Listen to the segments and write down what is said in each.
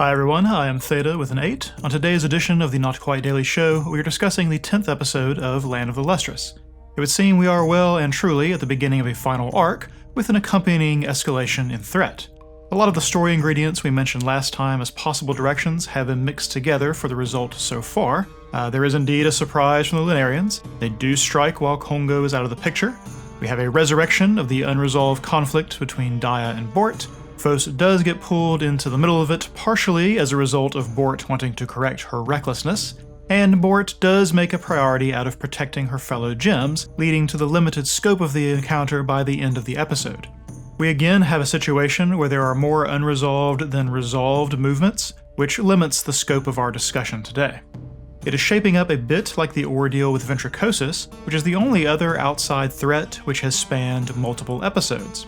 Hi everyone, I am Theta with an 8. On today's edition of the Not Quite Daily Show, we are discussing the 10th episode of Land of the Lustrous. It would seem we are well and truly at the beginning of a final arc, with an accompanying escalation in threat. A lot of the story ingredients we mentioned last time as possible directions have been mixed together for the result so far. There is indeed a surprise from the Lunarians. They do strike while Kongo is out of the picture. We have a resurrection of the unresolved conflict between Daya and Bort. Fos does get pulled into the middle of it, partially as a result of Bort wanting to correct her recklessness, and Bort does make a priority out of protecting her fellow gems, leading to the limited scope of the encounter by the end of the episode. We again have a situation where there are more unresolved than resolved movements, which limits the scope of our discussion today. It is shaping up a bit like the ordeal with Ventricosis, which is the only other outside threat which has spanned multiple episodes.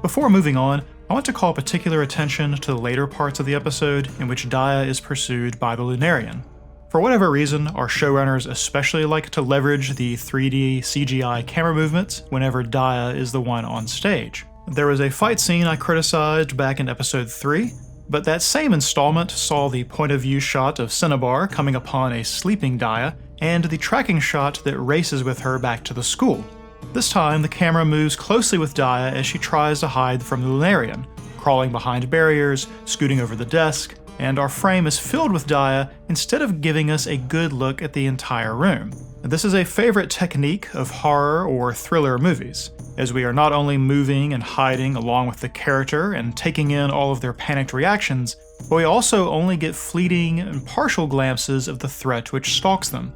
Before moving on, I want to call particular attention to the later parts of the episode in which Daya is pursued by the Lunarian. For whatever reason, our showrunners especially like to leverage the 3D CGI camera movements whenever Daya is the one on stage. There was a fight scene I criticized back in episode 3, but that same installment saw the point of view shot of Cinnabar coming upon a sleeping Daya and the tracking shot that races with her back to the school. This time, the camera moves closely with Daya as she tries to hide from the Lunarian, crawling behind barriers, scooting over the desk, and our frame is filled with Daya instead of giving us a good look at the entire room. This is a favorite technique of horror or thriller movies, as we are not only moving and hiding along with the character and taking in all of their panicked reactions, but we also only get fleeting and partial glimpses of the threat which stalks them.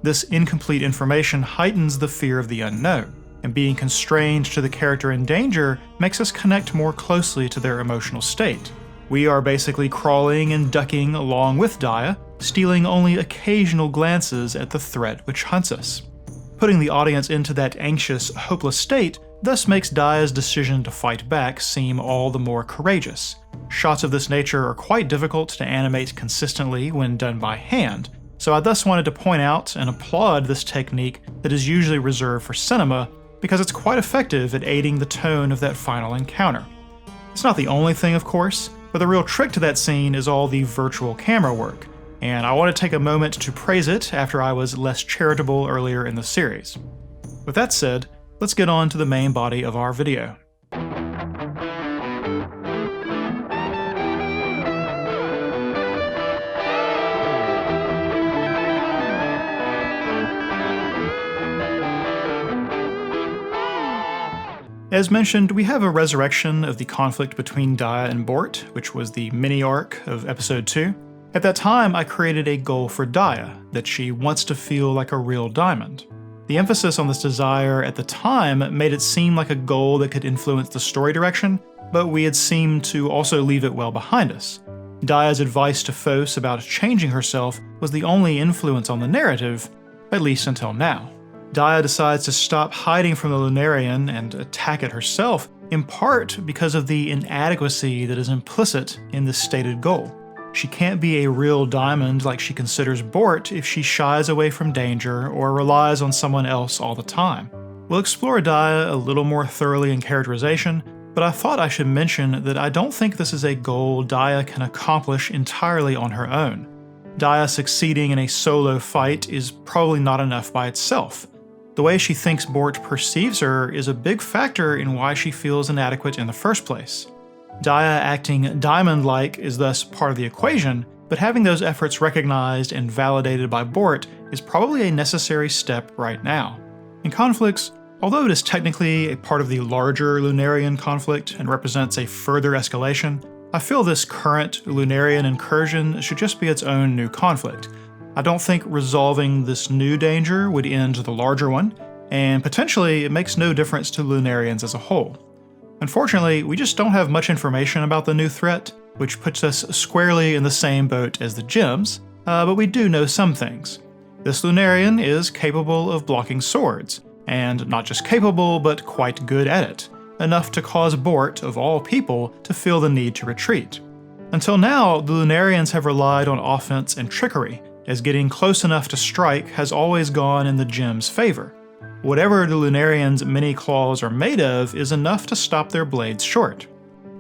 This incomplete information heightens the fear of the unknown, and being constrained to the character in danger makes us connect more closely to their emotional state. We are basically crawling and ducking along with Daya, stealing only occasional glances at the threat which hunts us. Putting the audience into that anxious, hopeless state thus makes Daya's decision to fight back seem all the more courageous. Shots of this nature are quite difficult to animate consistently when done by hand, so I thus wanted to point out and applaud this technique that is usually reserved for cinema because it's quite effective at aiding the tone of that final encounter. It's not the only thing, of course, but the real trick to that scene is all the virtual camera work, and I want to take a moment to praise it after I was less charitable earlier in the series. With that said, let's get on to the main body of our video. As mentioned, we have a resurrection of the conflict between Daya and Bort, which was the mini-arc of episode 2. At that time, I created a goal for Daya, that she wants to feel like a real diamond. The emphasis on this desire at the time made it seem like a goal that could influence the story direction, but we had seemed to also leave it well behind us. Daya's advice to Fos about changing herself was the only influence on the narrative, at least until now. Daya decides to stop hiding from the Lunarian and attack it herself, in part because of the inadequacy that is implicit in this stated goal. She can't be a real diamond like she considers Bort if she shies away from danger or relies on someone else all the time. We'll explore Daya a little more thoroughly in characterization, but I thought I should mention that I don't think this is a goal Daya can accomplish entirely on her own. Daya succeeding in a solo fight is probably not enough by itself. The way she thinks Bort perceives her is a big factor in why she feels inadequate in the first place. Daya acting diamond-like is thus part of the equation, but having those efforts recognized and validated by Bort is probably a necessary step right now. In conflicts, although it is technically a part of the larger Lunarian conflict and represents a further escalation, I feel this current Lunarian incursion should just be its own new conflict. I don't think resolving this new danger would end the larger one, and potentially it makes no difference to Lunarians as a whole. Unfortunately, we just don't have much information about the new threat, which puts us squarely in the same boat as the gems, but we do know some things. This Lunarian is capable of blocking swords, and not just capable, but quite good at it, enough to cause Bort, of all people, to feel the need to retreat. Until now, the Lunarians have relied on offense and trickery, as getting close enough to strike has always gone in the gem's favor. Whatever the Lunarians' many claws are made of is enough to stop their blades short.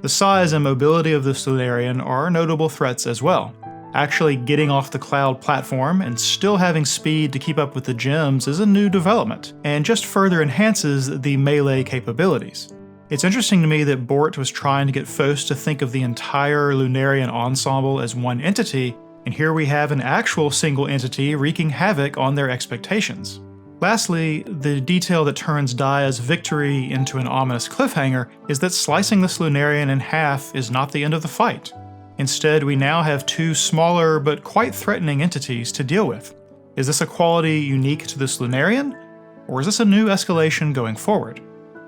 The size and mobility of this Lunarian are notable threats as well. Actually getting off the cloud platform and still having speed to keep up with the gems is a new development, and just further enhances the melee capabilities. It's interesting to me that Bort was trying to get Fos to think of the entire Lunarian ensemble as one entity, and here we have an actual single entity wreaking havoc on their expectations. Lastly, the detail that turns Daya's victory into an ominous cliffhanger is that slicing this Lunarian in half is not the end of the fight. Instead, we now have two smaller but quite threatening entities to deal with. Is this a quality unique to this Lunarian, or is this a new escalation going forward?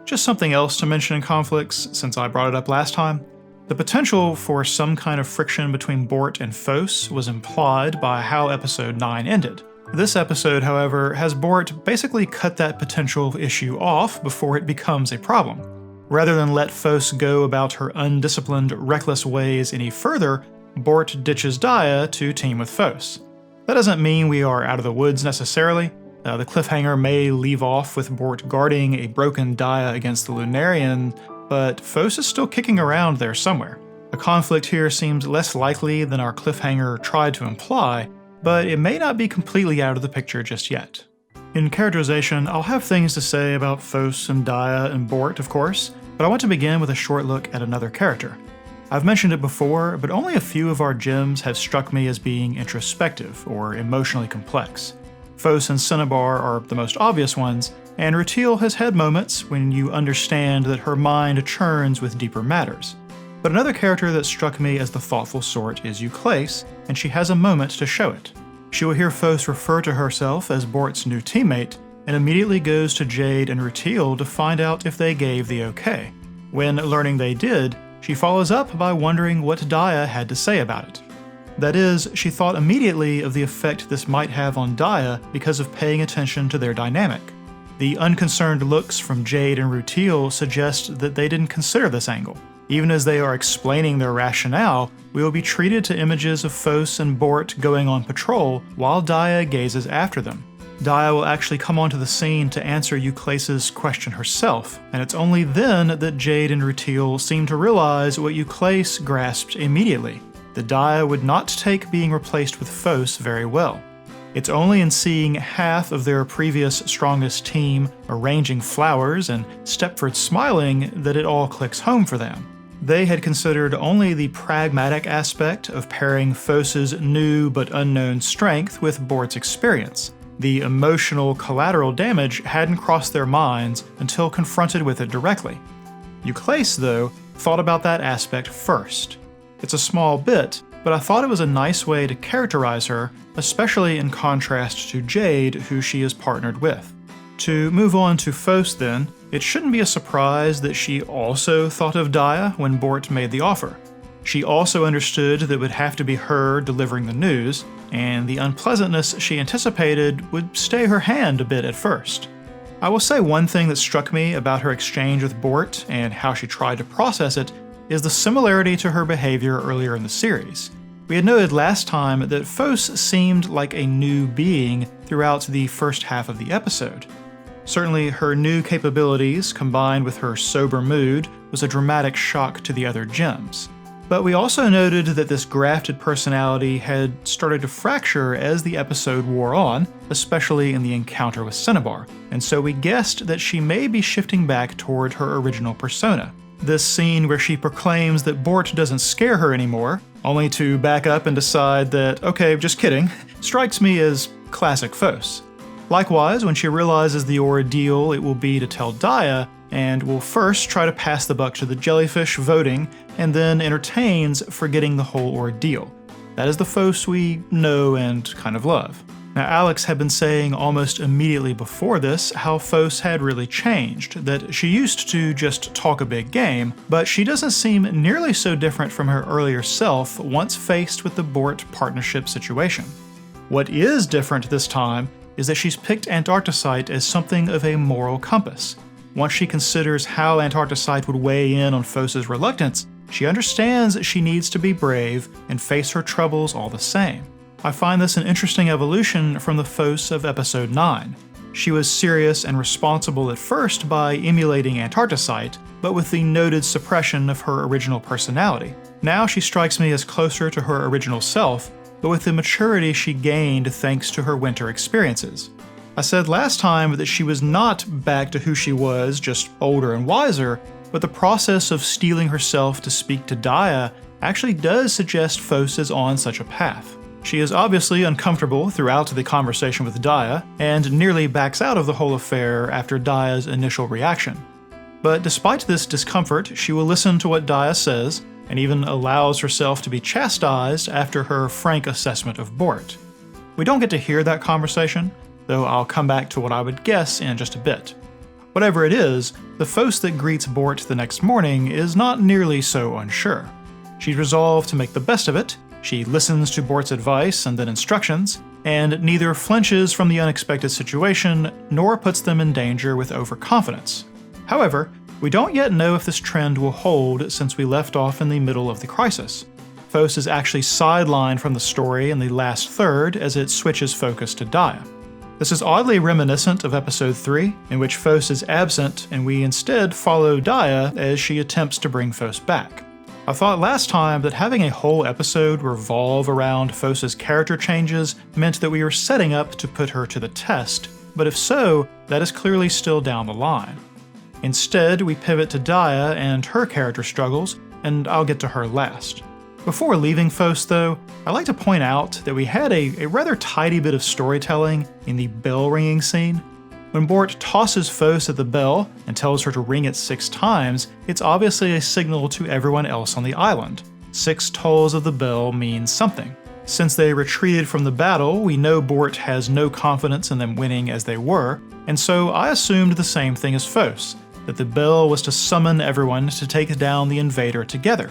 Just something else to mention in conflicts, since I brought it up last time. The potential for some kind of friction between Bort and Fos was implied by how episode 9 ended. This episode, however, has Bort basically cut that potential issue off before it becomes a problem. Rather than let Fos go about her undisciplined, reckless ways any further, Bort ditches Daya to team with Fos. That doesn't mean we are out of the woods necessarily. The cliffhanger may leave off with Bort guarding a broken Daya against the Lunarian, but Fos is still kicking around there somewhere. A conflict here seems less likely than our cliffhanger tried to imply, but it may not be completely out of the picture just yet. In Characterization, I'll have things to say about Fos and Daya and Bort, of course, but I want to begin with a short look at another character. I've mentioned it before, but only a few of our gems have struck me as being introspective or emotionally complex. Fos and Cinnabar are the most obvious ones, and Rutil has had moments when you understand that her mind churns with deeper matters. But another character that struck me as the thoughtful sort is Euclase, and she has a moment to show it. She will hear Fos refer to herself as Bort's new teammate, and immediately goes to Jade and Rutil to find out if they gave the okay. When learning they did, she follows up by wondering what Daya had to say about it. That is, she thought immediately of the effect this might have on Daya because of paying attention to their dynamic. The unconcerned looks from Jade and Rutil suggest that they didn't consider this angle. Even as they are explaining their rationale, we will be treated to images of Fos and Bort going on patrol while Daya gazes after them. Daya will actually come onto the scene to answer Euclase's question herself, and it's only then that Jade and Rutil seem to realize what Euclase grasped immediately, that Daya would not take being replaced with Fos very well. It's only in seeing half of their previous strongest team arranging flowers and Stepford smiling that it all clicks home for them. They had considered only the pragmatic aspect of pairing Fos's new but unknown strength with Bort's experience. The emotional collateral damage hadn't crossed their minds until confronted with it directly. Euclase, though, thought about that aspect first. It's a small bit, but I thought it was a nice way to characterize her, especially in contrast to Jade, who she is partnered with. To move on to Fos then, it shouldn't be a surprise that she also thought of Daya when Bort made the offer. She also understood that it would have to be her delivering the news, and the unpleasantness she anticipated would stay her hand a bit at first. I will say one thing that struck me about her exchange with Bort and how she tried to process it is the similarity to her behavior earlier in the series. We had noted last time that Fos seemed like a new being throughout the first half of the episode. Certainly, her new capabilities, combined with her sober mood, was a dramatic shock to the other gems. But we also noted that this grafted personality had started to fracture as the episode wore on, especially in the encounter with Cinnabar, and so we guessed that she may be shifting back toward her original persona. This scene where she proclaims that Bort doesn't scare her anymore, only to back up and decide that, okay, just kidding, strikes me as classic Fos. Likewise, when she realizes the ordeal it will be to tell Daya, and will first try to pass the buck to the jellyfish voting, and then entertains forgetting the whole ordeal. That is the Fos we know and kind of love. Now, Alex had been saying almost immediately before this how Fos had really changed, that she used to just talk a big game, but she doesn't seem nearly so different from her earlier self once faced with the Bort partnership situation. What is different this time is that she's picked Antarcticite as something of a moral compass. Once she considers how Antarcticite would weigh in on Fos's reluctance, she understands she needs to be brave and face her troubles all the same. I find this an interesting evolution from the Fos of episode 9. She was serious and responsible at first by emulating Antarcticite, but with the noted suppression of her original personality. Now she strikes me as closer to her original self, but with the maturity she gained thanks to her winter experiences. I said last time that she was not back to who she was, just older and wiser, but the process of steeling herself to speak to Dia actually does suggest Phos is on such a path. She is obviously uncomfortable throughout the conversation with Dia, and nearly backs out of the whole affair after Dia's initial reaction. But despite this discomfort, she will listen to what Dia says, and even allows herself to be chastised after her frank assessment of Bort. We don't get to hear that conversation, though I'll come back to what I would guess in just a bit. Whatever it is, the Phos that greets Bort the next morning is not nearly so unsure. She's resolved to make the best of it. She listens to Bort's advice and then instructions, and neither flinches from the unexpected situation nor puts them in danger with overconfidence. However, we don't yet know if this trend will hold since we left off in the middle of the crisis. Phos is actually sidelined from the story in the last third as it switches focus to Dia. This is oddly reminiscent of episode 3, in which Phos is absent and we instead follow Dia as she attempts to bring Phos back. I thought last time that having a whole episode revolve around Phos's character changes meant that we were setting up to put her to the test, but if so, that is clearly still down the line. Instead, we pivot to Dia and her character struggles, and I'll get to her last. Before leaving Phos, though, I'd like to point out that we had a rather tidy bit of storytelling in the bell ringing scene. When Bort tosses Phos at the bell and tells her to ring it 6 times, it's obviously a signal to everyone else on the island. 6 tolls of the bell means something. Since they retreated from the battle, we know Bort has no confidence in them winning as they were, and so I assumed the same thing as Phos, that the bell was to summon everyone to take down the invader together.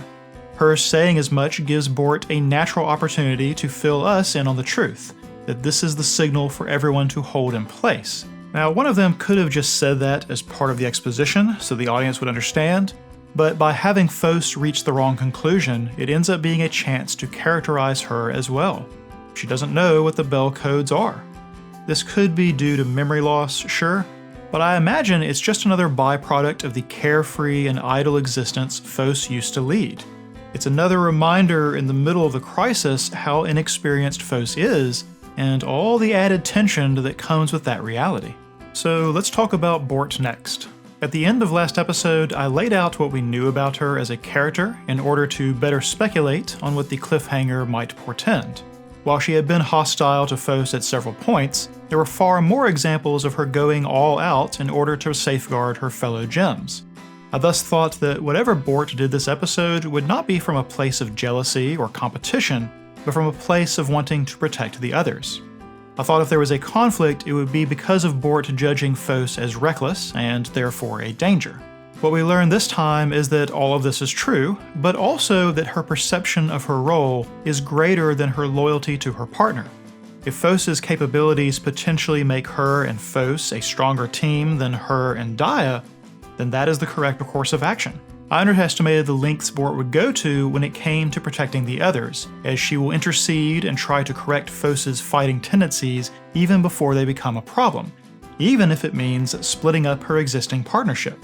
Her saying as much gives Bort a natural opportunity to fill us in on the truth, that this is the signal for everyone to hold in place. Now, one of them could have just said that as part of the exposition so the audience would understand, but by having Phos reach the wrong conclusion, it ends up being a chance to characterize her as well. She doesn't know what the bell codes are. This could be due to memory loss, sure, but I imagine it's just another byproduct of the carefree and idle existence Phos used to lead. It's another reminder in the middle of the crisis how inexperienced Phos is, and all the added tension that comes with that reality. So let's talk about Bort next. At the end of last episode, I laid out what we knew about her as a character in order to better speculate on what the cliffhanger might portend. While she had been hostile to Phos at several points, there were far more examples of her going all out in order to safeguard her fellow gems. I thus thought that whatever Bort did this episode would not be from a place of jealousy or competition, but from a place of wanting to protect the others. I thought if there was a conflict, it would be because of Bort judging Phos as reckless and therefore a danger. What we learn this time is that all of this is true, but also that her perception of her role is greater than her loyalty to her partner. If Phos's capabilities potentially make her and Phos a stronger team than her and Dia, then that is the correct course of action. I underestimated the lengths Bort would go to when it came to protecting the others, as she will intercede and try to correct Phos's fighting tendencies even before they become a problem, even if it means splitting up her existing partnership.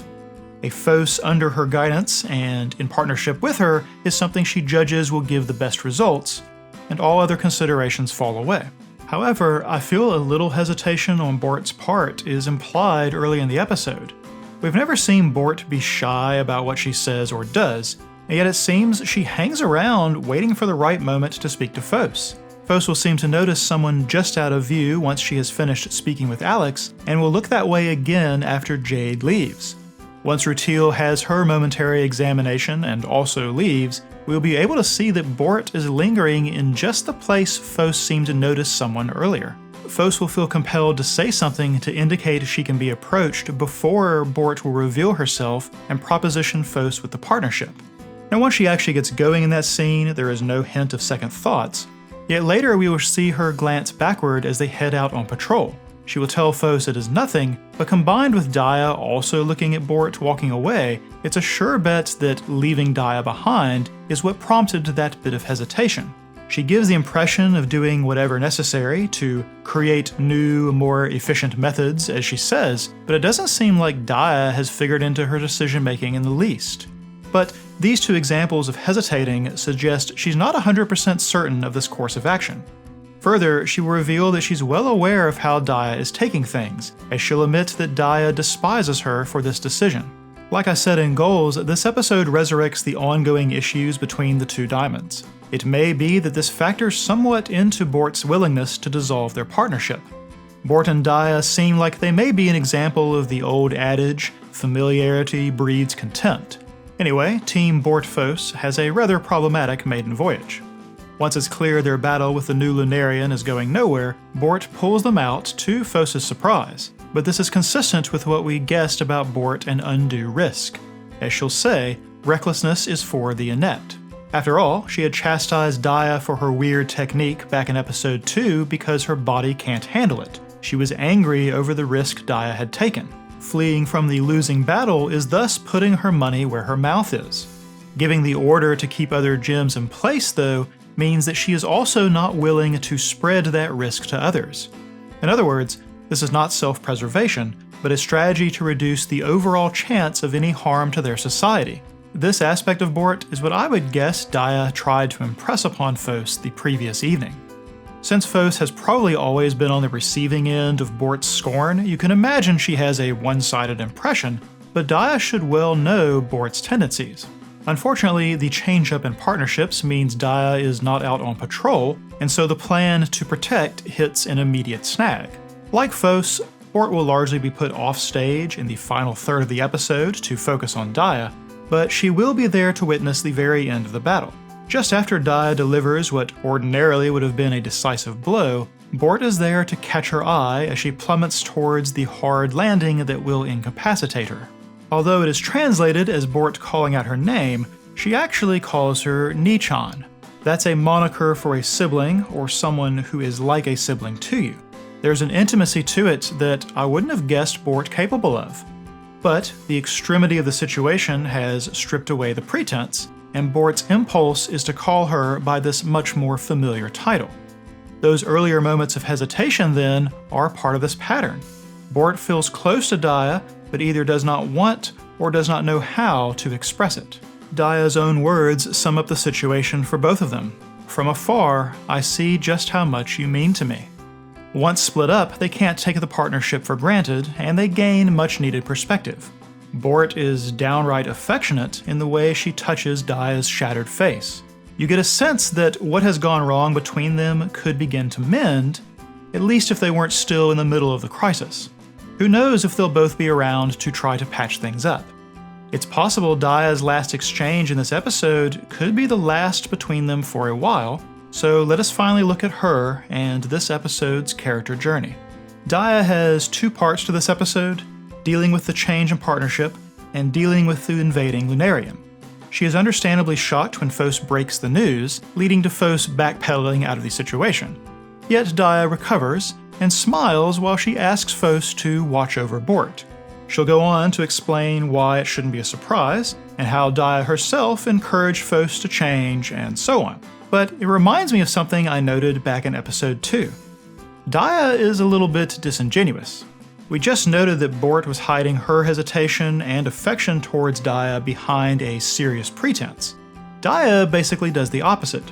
A Phos under her guidance and in partnership with her is something she judges will give the best results, and all other considerations fall away. However, I feel a little hesitation on Bort's part is implied early in the episode. We've never seen Bort be shy about what she says or does, and yet it seems she hangs around waiting for the right moment to speak to Phos. Phos will seem to notice someone just out of view once she has finished speaking with Alex, and will look that way again after Jade leaves. Once Rutil has her momentary examination and also leaves, we'll be able to see that Bort is lingering in just the place Phos seemed to notice someone earlier. Phos will feel compelled to say something to indicate she can be approached before Bort will reveal herself and proposition Phos with the partnership. Now, once she actually gets going in that scene, there is no hint of second thoughts, yet later we will see her glance backward as they head out on patrol. She will tell Phos it is nothing, but combined with Dia also looking at Bort walking away, it's a sure bet that leaving Dia behind is what prompted that bit of hesitation. She gives the impression of doing whatever necessary to create new, more efficient methods, as she says, but it doesn't seem like Daya has figured into her decision-making in the least. But these two examples of hesitating suggest she's not 100% certain of this course of action. Further, she will reveal that she's well aware of how Daya is taking things, as she'll admit that Daya despises her for this decision. Like I said in Goals, this episode resurrects the ongoing issues between the two diamonds. It may be that this factors somewhat into Bort's willingness to dissolve their partnership. Bort and Daya seem like they may be an example of the old adage, familiarity breeds contempt. Anyway, Team Bort-Fos has a rather problematic maiden voyage. Once it's clear their battle with the new Lunarian is going nowhere, Bort pulls them out to Fos' surprise. But this is consistent with what we guessed about Bort and undue risk. As she'll say, recklessness is for the inept. After all, she had chastised Daya for her weird technique back in episode 2 because her body can't handle it. She was angry over the risk Daya had taken. Fleeing from the losing battle is thus putting her money where her mouth is. Giving the order to keep other gems in place, though, means that she is also not willing to spread that risk to others. In other words, this is not self-preservation, but a strategy to reduce the overall chance of any harm to their society. This aspect of Bort is what I would guess Daya tried to impress upon Fos the previous evening. Since Fos has probably always been on the receiving end of Bort's scorn, you can imagine she has a one-sided impression, but Daya should well know Bort's tendencies. Unfortunately, the change-up in partnerships means Daya is not out on patrol, and so the plan to protect hits an immediate snag. Like Fos, Bort will largely be put off stage in the final third of the episode to focus on Daya, but she will be there to witness the very end of the battle. Just after Daya delivers what ordinarily would have been a decisive blow, Bort is there to catch her eye as she plummets towards the hard landing that will incapacitate her. Although it is translated as Bort calling out her name, she actually calls her Nichan. That's a moniker for a sibling or someone who is like a sibling to you. There's an intimacy to it that I wouldn't have guessed Bort capable of. But the extremity of the situation has stripped away the pretense, and Bort's impulse is to call her by this much more familiar title. Those earlier moments of hesitation, then, are part of this pattern. Bort feels close to Daya, but either does not want or does not know how to express it. Daya's own words sum up the situation for both of them. From afar, I see just how much you mean to me. Once split up, they can't take the partnership for granted, and they gain much-needed perspective. Bort is downright affectionate in the way she touches Daya's shattered face. You get a sense that what has gone wrong between them could begin to mend, at least if they weren't still in the middle of the crisis. Who knows if they'll both be around to try to patch things up. It's possible Daya's last exchange in this episode could be the last between them for a while, so let us finally look at her and this episode's character journey. Daya has two parts to this episode, dealing with the change in partnership and dealing with the invading Lunarian. She is understandably shocked when Fos breaks the news, leading to Fos backpedaling out of the situation. Yet Daya recovers and smiles while she asks Fos to watch over Bort. She'll go on to explain why it shouldn't be a surprise, and how Daya herself encouraged Fos to change, and so on. But it reminds me of something I noted back in episode 2. Daya is a little bit disingenuous. We just noted that Bort was hiding her hesitation and affection towards Daya behind a serious pretense. Daya basically does the opposite.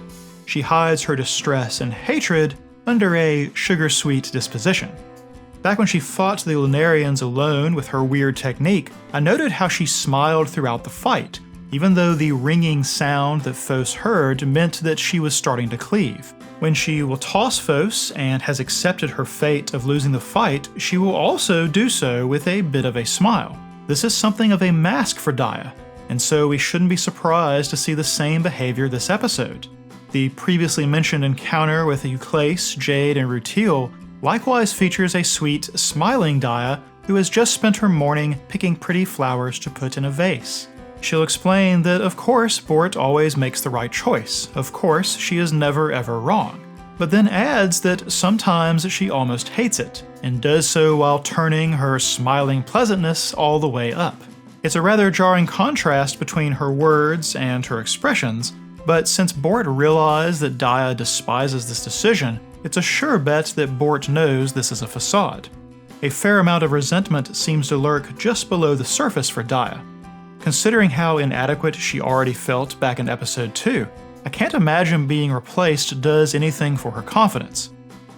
She hides her distress and hatred under a sugar-sweet disposition. Back when she fought the Lunarians alone with her weird technique, I noted how she smiled throughout the fight, even though the ringing sound that Fos heard meant that she was starting to cleave. When she will toss Fos and has accepted her fate of losing the fight, she will also do so with a bit of a smile. This is something of a mask for Daya, and so we shouldn't be surprised to see the same behavior this episode. The previously mentioned encounter with Euclase, Jade, and Rutil likewise features a sweet, smiling Daya who has just spent her morning picking pretty flowers to put in a vase. She'll explain that of course Bort always makes the right choice, of course she is never ever wrong, but then adds that sometimes she almost hates it, and does so while turning her smiling pleasantness all the way up. It's a rather jarring contrast between her words and her expressions, But since Bort realized that Daya despises this decision, it's a sure bet that Bort knows this is a facade. A fair amount of resentment seems to lurk just below the surface for Daya. Considering how inadequate she already felt back in episode 2, I can't imagine being replaced does anything for her confidence.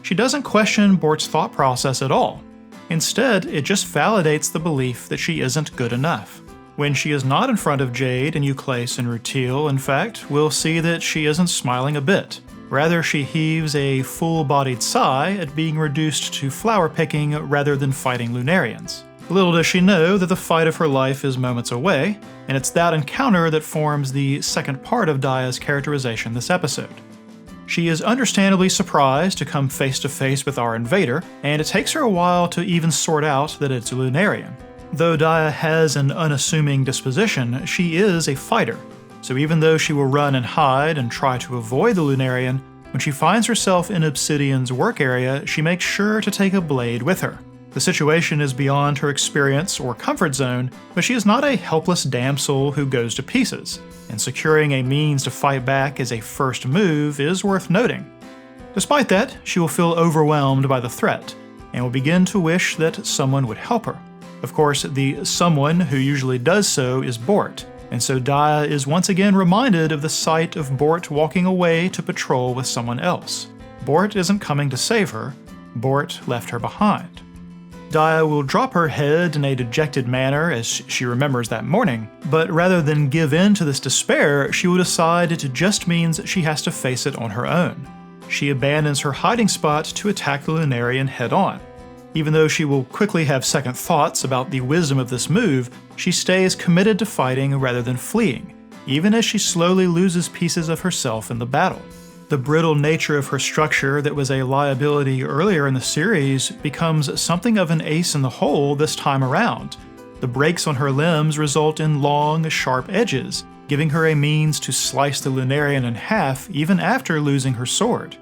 She doesn't question Bort's thought process at all. Instead, it just validates the belief that she isn't good enough. When she is not in front of Jade and Euclase and Rutil, in fact, we'll see that she isn't smiling a bit. Rather, she heaves a full-bodied sigh at being reduced to flower picking rather than fighting Lunarians. Little does she know that the fight of her life is moments away, and it's that encounter that forms the second part of Daya's characterization this episode. She is understandably surprised to come face to face with our invader, and it takes her a while to even sort out that it's a Lunarian. Though Daya has an unassuming disposition, she is a fighter, so even though she will run and hide and try to avoid the Lunarian, when she finds herself in Obsidian's work area, she makes sure to take a blade with her. The situation is beyond her experience or comfort zone, but she is not a helpless damsel who goes to pieces, and securing a means to fight back as a first move is worth noting. Despite that, she will feel overwhelmed by the threat, and will begin to wish that someone would help her. Of course, the someone who usually does so is Bort, and so Daya is once again reminded of the sight of Bort walking away to patrol with someone else. Bort isn't coming to save her, Bort left her behind. Daya will drop her head in a dejected manner as she remembers that morning, but rather than give in to this despair, she will decide it just means she has to face it on her own. She abandons her hiding spot to attack the Lunarian head-on. Even though she will quickly have second thoughts about the wisdom of this move, she stays committed to fighting rather than fleeing, even as she slowly loses pieces of herself in the battle. The brittle nature of her structure that was a liability earlier in the series becomes something of an ace in the hole this time around. The breaks on her limbs result in long, sharp edges, giving her a means to slice the Lunarian in half even after losing her sword.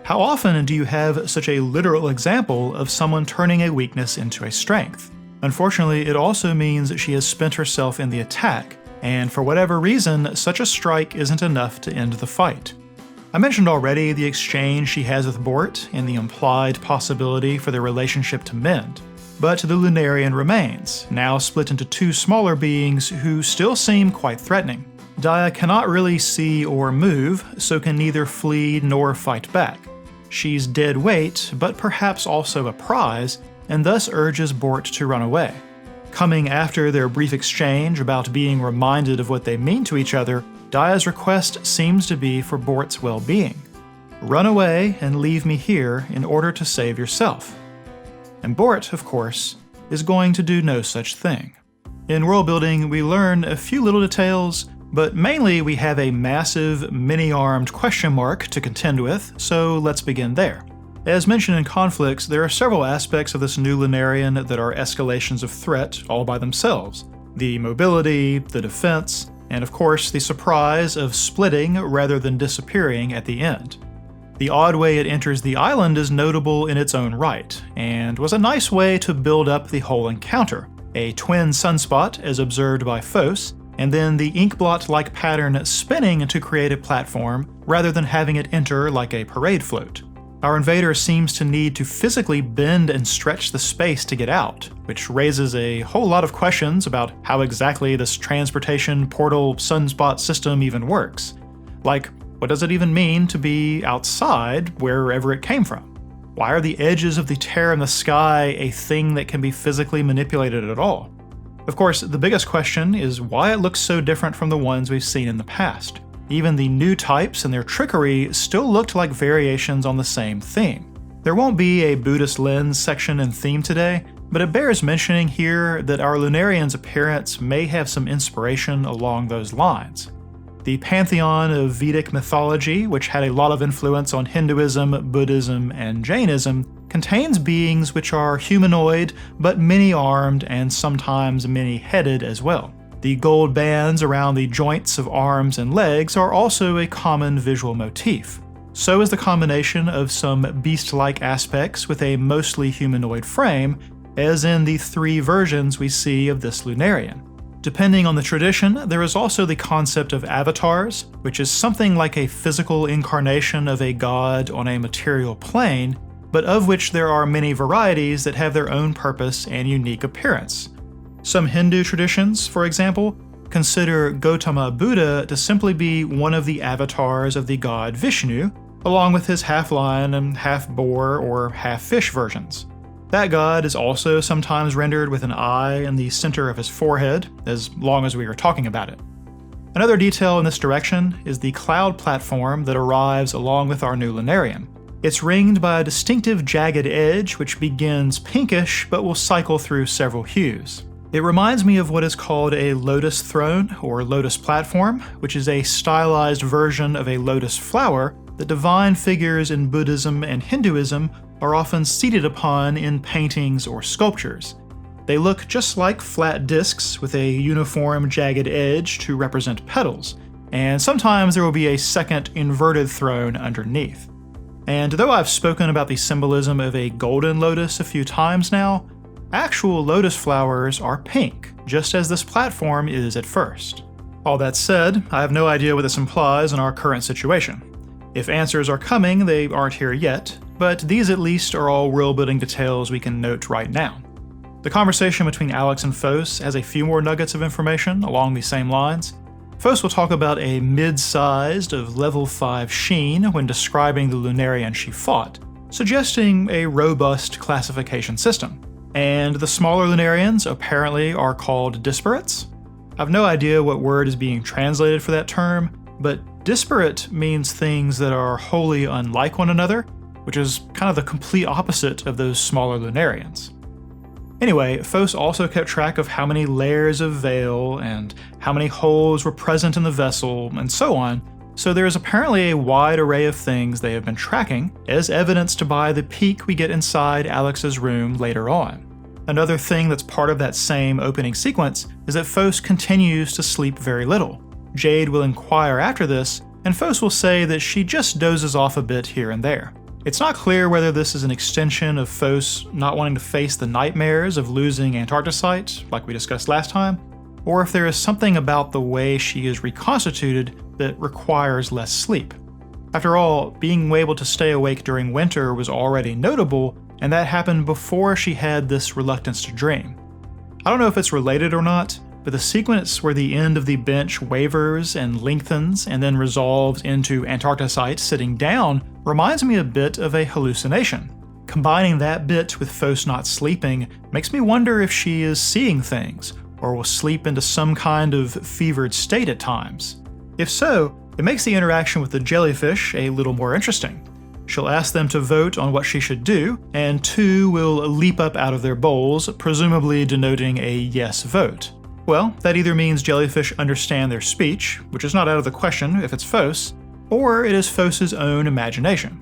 How often do you have such a literal example of someone turning a weakness into a strength? Unfortunately, it also means she has spent herself in the attack, and for whatever reason, such a strike isn't enough to end the fight. I mentioned already the exchange she has with Bort and the implied possibility for their relationship to mend. But the Lunarian remains, now split into two smaller beings who still seem quite threatening. Daya cannot really see or move, so can neither flee nor fight back. She's dead weight, but perhaps also a prize, and thus urges Bort to run away. Coming after their brief exchange about being reminded of what they mean to each other, Daya's request seems to be for Bort's well-being. Run away and leave me here in order to save yourself. And Bort, of course, is going to do no such thing. In worldbuilding, we learn a few little details, but mainly we have a massive, many-armed question mark to contend with, so let's begin there. As mentioned in conflicts, there are several aspects of this new Lunarian that are escalations of threat all by themselves. The mobility, the defense, and of course the surprise of splitting rather than disappearing at the end. The odd way it enters the island is notable in its own right, and was a nice way to build up the whole encounter. A twin sunspot as observed by Phos, and then the inkblot-like pattern spinning to create a platform rather than having it enter like a parade float. Our invader seems to need to physically bend and stretch the space to get out, which raises a whole lot of questions about how exactly this transportation portal sunspot system even works. Like, what does it even mean to be outside wherever it came from? Why are the edges of the tear in the sky a thing that can be physically manipulated at all? Of course, the biggest question is why it looks so different from the ones we've seen in the past. Even the new types and their trickery still looked like variations on the same theme. There won't be a Buddhist lens section in theme today, but it bears mentioning here that our Lunarian's appearance may have some inspiration along those lines. The pantheon of Vedic mythology, which had a lot of influence on Hinduism, Buddhism, and Jainism, contains beings which are humanoid, but many-armed and sometimes many-headed as well. The gold bands around the joints of arms and legs are also a common visual motif. So is the combination of some beast-like aspects with a mostly humanoid frame, as in the three versions we see of this Lunarian. Depending on the tradition, there is also the concept of avatars, which is something like a physical incarnation of a god on a material plane, but of which there are many varieties that have their own purpose and unique appearance. Some Hindu traditions, for example, consider Gautama Buddha to simply be one of the avatars of the god Vishnu, along with his half-lion and half-boar or half-fish versions. That god is also sometimes rendered with an eye in the center of his forehead, as long as we are talking about it. Another detail in this direction is the cloud platform that arrives along with our new lunarian. It's ringed by a distinctive jagged edge which begins pinkish but will cycle through several hues. It reminds me of what is called a lotus throne or lotus platform, which is a stylized version of a lotus flower that divine figures in Buddhism and Hinduism are often seated upon in paintings or sculptures. They look just like flat discs with a uniform jagged edge to represent petals, and sometimes there will be a second inverted throne underneath. And though I've spoken about the symbolism of a golden lotus a few times now, actual lotus flowers are pink, just as this platform is at first. All that said, I have no idea what this implies in our current situation. If answers are coming, they aren't here yet, but these at least are all world-building details we can note right now. The conversation between Alex and Fos has a few more nuggets of information along these same lines. Fos will talk about a mid-sized of level 5 sheen when describing the Lunarian she fought, suggesting a robust classification system. And the smaller Lunarians apparently are called disparates. I've no idea what word is being translated for that term, but disparate means things that are wholly unlike one another, which is kind of the complete opposite of those smaller Lunarians. Anyway, Fos also kept track of how many layers of veil and how many holes were present in the vessel and so on, so there is apparently a wide array of things they have been tracking, as evidenced by the peek we get inside Alex's room later on. Another thing that's part of that same opening sequence is that Fos continues to sleep very little. Jade will inquire after this, and Fos will say that she just dozes off a bit here and there. It's not clear whether this is an extension of Fos not wanting to face the nightmares of losing Antarcticite, like we discussed last time, or if there is something about the way she is reconstituted that requires less sleep. After all, being able to stay awake during winter was already notable, and that happened before she had this reluctance to dream. I don't know if it's related or not, but the sequence where the end of the bench wavers and lengthens and then resolves into Antarcticite sitting down reminds me a bit of a hallucination. Combining that bit with Fos not sleeping makes me wonder if she is seeing things, or will sleep into some kind of fevered state at times. If so, it makes the interaction with the jellyfish a little more interesting. She'll ask them to vote on what she should do, and two will leap up out of their bowls, presumably denoting a yes vote. Well, that either means jellyfish understand their speech, which is not out of the question if it's Fos, or it is Fos's own imagination.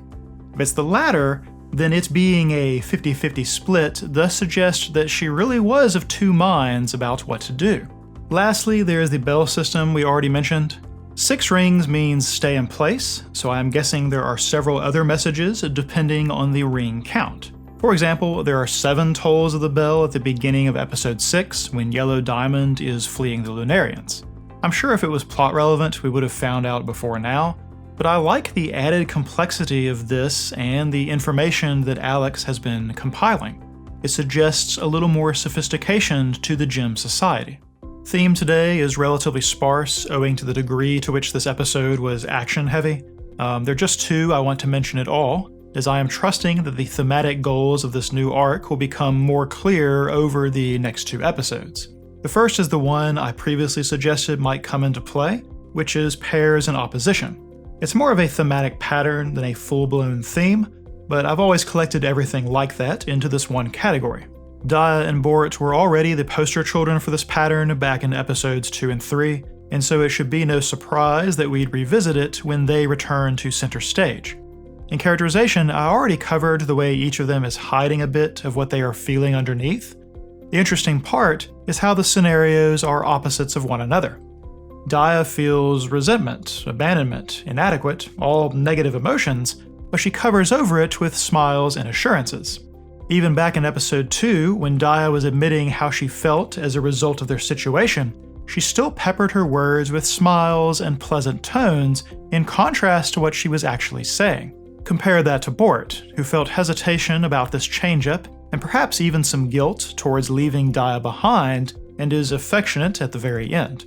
If it's the latter, then it being a 50-50 split thus suggests that she really was of two minds about what to do. Lastly, there is the bell system we already mentioned. 6 rings means stay in place, so I'm guessing there are several other messages depending on the ring count. For example, there are 7 tolls of the bell at the beginning of episode 6 when Yellow Diamond is fleeing the Lunarians. I'm sure if it was plot relevant we would have found out before now, but I like the added complexity of this and the information that Alex has been compiling. It suggests a little more sophistication to the Gem Society. Theme today is relatively sparse owing to the degree to which this episode was action-heavy. There are just 2 I want to mention at all, as I am trusting that the thematic goals of this new arc will become more clear over the next 2 episodes. The first is the one I previously suggested might come into play, which is pairs in opposition. It's more of a thematic pattern than a full-blown theme, but I've always collected everything like that into this one category. Dia and Bort were already the poster children for this pattern back in episodes 2 and 3, and so it should be no surprise that we'd revisit it when they return to center stage. In characterization, I already covered the way each of them is hiding a bit of what they are feeling underneath. The interesting part is how the scenarios are opposites of one another. Dia feels resentment, abandonment, inadequate, all negative emotions, but she covers over it with smiles and assurances. Even back in episode 2, when Dia was admitting how she felt as a result of their situation, she still peppered her words with smiles and pleasant tones in contrast to what she was actually saying. Compare that to Bort, who felt hesitation about this change-up and perhaps even some guilt towards leaving Daya behind, and is affectionate at the very end.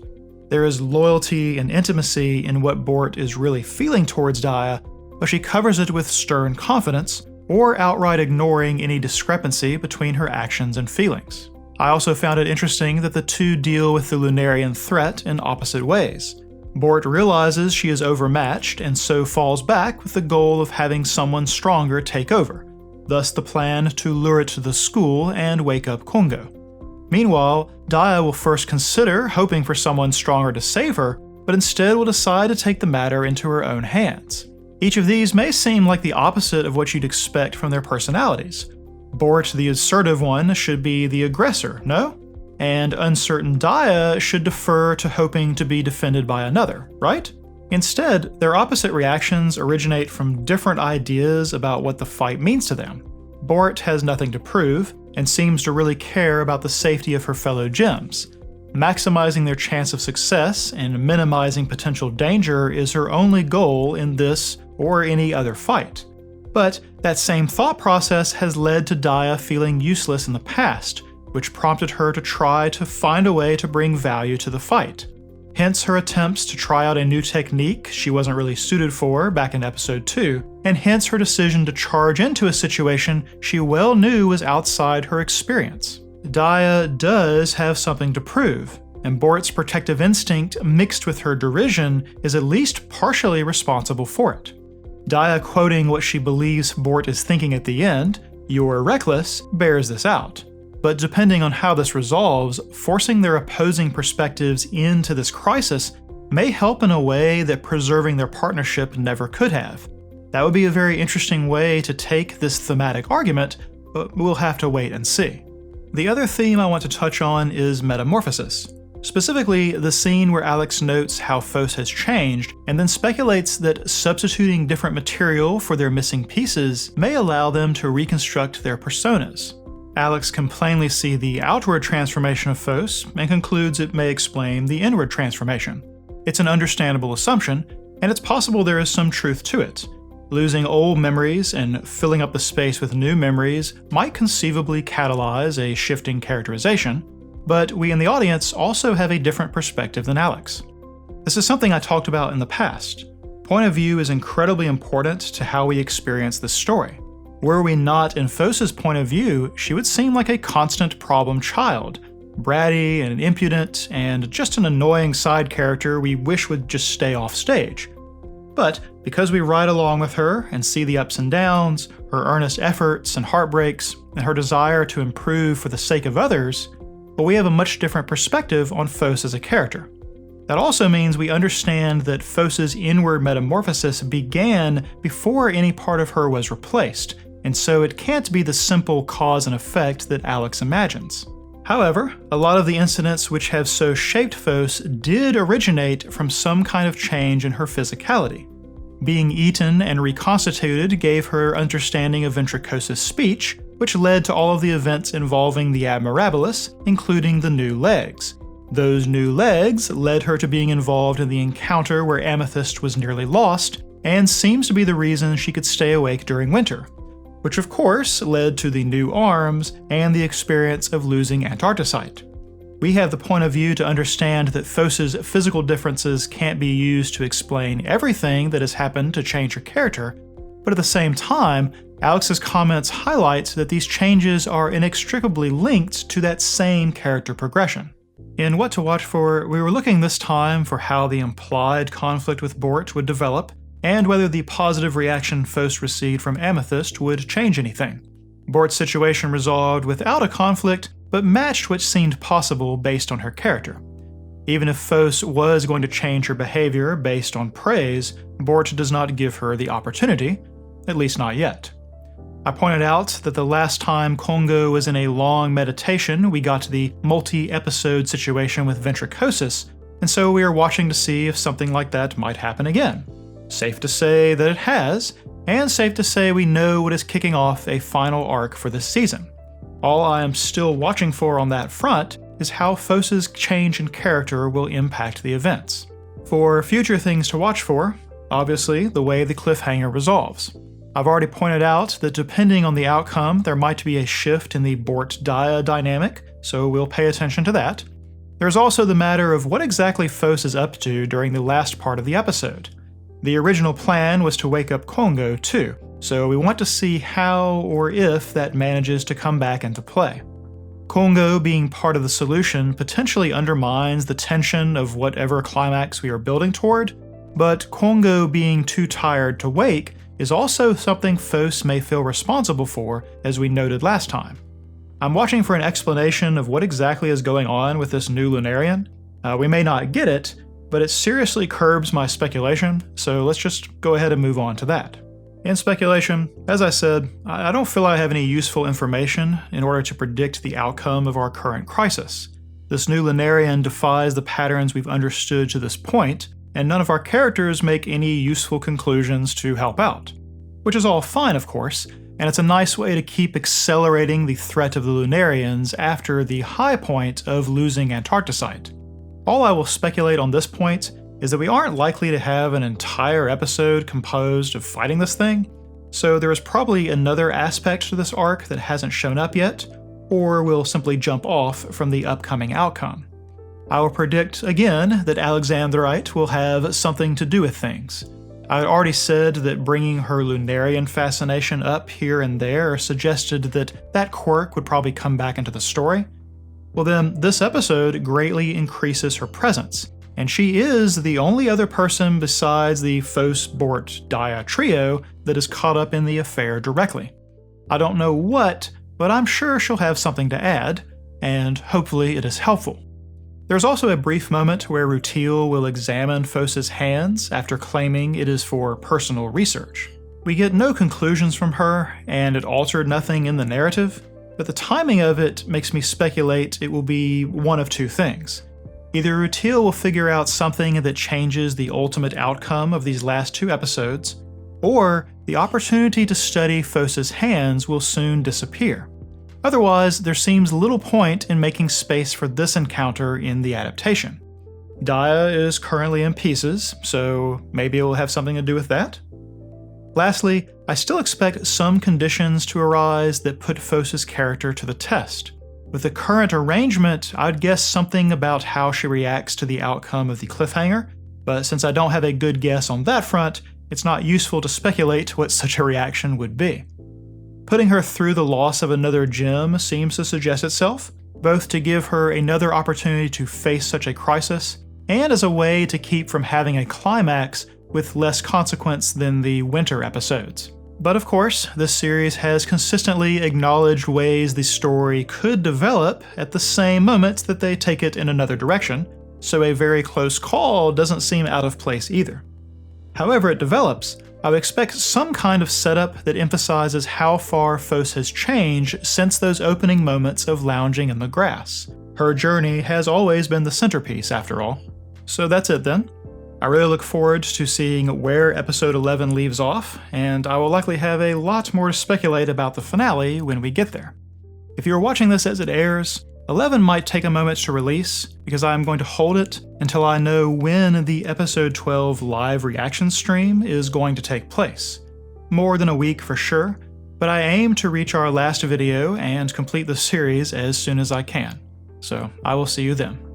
There is loyalty and intimacy in what Bort is really feeling towards Daya, but she covers it with stern confidence, or outright ignoring any discrepancy between her actions and feelings. I also found it interesting that the two deal with the Lunarian threat in opposite ways. Bort realizes she is overmatched and so falls back with the goal of having someone stronger take over, thus the plan to lure it to the school and wake up Kongo. Meanwhile, Daya will first consider hoping for someone stronger to save her, but instead will decide to take the matter into her own hands. Each of these may seem like the opposite of what you'd expect from their personalities. Bort, the assertive one, should be the aggressor, no? And uncertain Daya should defer to hoping to be defended by another, right? Instead, their opposite reactions originate from different ideas about what the fight means to them. Bort has nothing to prove, and seems to really care about the safety of her fellow gems. Maximizing their chance of success and minimizing potential danger is her only goal in this or any other fight. But that same thought process has led to Daya feeling useless in the past, which prompted her to try to find a way to bring value to the fight. Hence her attempts to try out a new technique she wasn't really suited for back in episode 2, and hence her decision to charge into a situation she well knew was outside her experience. Daya does have something to prove, and Bort's protective instinct mixed with her derision is at least partially responsible for it. Daya quoting what she believes Bort is thinking at the end, "You're reckless," bears this out. But depending on how this resolves, forcing their opposing perspectives into this crisis may help in a way that preserving their partnership never could have. That would be a very interesting way to take this thematic argument, but we'll have to wait and see. The other theme I want to touch on is metamorphosis. Specifically, the scene where Alex notes how Fos has changed, and then speculates that substituting different material for their missing pieces may allow them to reconstruct their personas. Alex can plainly see the outward transformation of Fos and concludes it may explain the inward transformation. It's an understandable assumption, and it's possible there is some truth to it. Losing old memories and filling up the space with new memories might conceivably catalyze a shifting characterization, but we in the audience also have a different perspective than Alex. This is something I talked about in the past. Point of view is incredibly important to how we experience this story. Were we not in Fos's point of view, she would seem like a constant problem child, bratty and impudent, and just an annoying side character we wish would just stay off stage. But because we ride along with her and see the ups and downs, her earnest efforts and heartbreaks, and her desire to improve for the sake of others, well, we have a much different perspective on Fos as a character. That also means we understand that Fos's inward metamorphosis began before any part of her was replaced, and so it can't be the simple cause and effect that Alex imagines. However, a lot of the incidents which have so shaped Fos did originate from some kind of change in her physicality. Being eaten and reconstituted gave her understanding of Ventricosa's speech, which led to all of the events involving the Admirabilis, including the new legs. Those new legs led her to being involved in the encounter where Amethyst was nearly lost, and seems to be the reason she could stay awake during winter, which of course led to the new arms and the experience of losing Antarcticite. We have the point of view to understand that Fos's physical differences can't be used to explain everything that has happened to change her character, but at the same time, Alex's comments highlight that these changes are inextricably linked to that same character progression. In What to Watch For, we were looking this time for how the implied conflict with Bort would develop, and whether the positive reaction Fos received from Amethyst would change anything. Bort's situation resolved without a conflict, but matched what seemed possible based on her character. Even if Fos was going to change her behavior based on praise, Bort does not give her the opportunity, at least not yet. I pointed out that the last time Kongo was in a long meditation, we got to the multi-episode situation with Ventricosis, and so we are watching to see if something like that might happen again. Safe to say that it has, and safe to say we know what is kicking off a final arc for this season. All I am still watching for on that front is how Fos's change in character will impact the events. For future things to watch for, obviously, the way the cliffhanger resolves. I've already pointed out that depending on the outcome, there might be a shift in the Bort-Dia dynamic, so we'll pay attention to that. There's also the matter of what exactly Fos is up to during the last part of the episode. The original plan was to wake up Kongo too, so we want to see how or if that manages to come back into play. Kongo being part of the solution potentially undermines the tension of whatever climax we are building toward, but Kongo being too tired to wake is also something Fos may feel responsible for, as we noted last time. I'm watching for an explanation of what exactly is going on with this new Lunarian. We may not get it, but it seriously curbs my speculation, so let's just go ahead and move on to that. In speculation, as I said, I don't feel I have any useful information in order to predict the outcome of our current crisis. This new Lunarian defies the patterns we've understood to this point, and none of our characters make any useful conclusions to help out. Which is all fine, of course, and it's a nice way to keep accelerating the threat of the Lunarians after the high point of losing Antarcticite. All I will speculate on this point is that we aren't likely to have an entire episode composed of fighting this thing, so there is probably another aspect to this arc that hasn't shown up yet, or will simply jump off from the upcoming outcome. I will predict again that Alexandrite will have something to do with things. I had already said that bringing her Lunarian fascination up here and there suggested that that quirk would probably come back into the story. Well then, this episode greatly increases her presence, and she is the only other person besides the Fos-Bort-Dia trio that is caught up in the affair directly. I don't know what, but I'm sure she'll have something to add, and hopefully it is helpful. There's also a brief moment where Rutil will examine Fos's hands after claiming it is for personal research. We get no conclusions from her, and it altered nothing in the narrative, but the timing of it makes me speculate it will be one of two things. Either Rutil will figure out something that changes the ultimate outcome of these last two episodes, or the opportunity to study Fos's hands will soon disappear. Otherwise, there seems little point in making space for this encounter in the adaptation. Dia is currently in pieces, so maybe it will have something to do with that. Lastly, I still expect some conditions to arise that put Fos's character to the test. With the current arrangement, I'd guess something about how she reacts to the outcome of the cliffhanger, but since I don't have a good guess on that front, it's not useful to speculate what such a reaction would be. Putting her through the loss of another gem seems to suggest itself, both to give her another opportunity to face such a crisis, and as a way to keep from having a climax with less consequence than the winter episodes. But of course, this series has consistently acknowledged ways the story could develop at the same moment that they take it in another direction, so a very close call doesn't seem out of place either. However it develops, I would expect some kind of setup that emphasizes how far Fos has changed since those opening moments of lounging in the grass. Her journey has always been the centerpiece, after all. So that's it then. I really look forward to seeing where episode 11 leaves off, and I will likely have a lot more to speculate about the finale when we get there. If you're watching this as it airs, 11 might take a moment to release, because I'm going to hold it until I know when the episode 12 live reaction stream is going to take place. More than a week for sure, but I aim to reach our last video and complete the series as soon as I can. So I will see you then.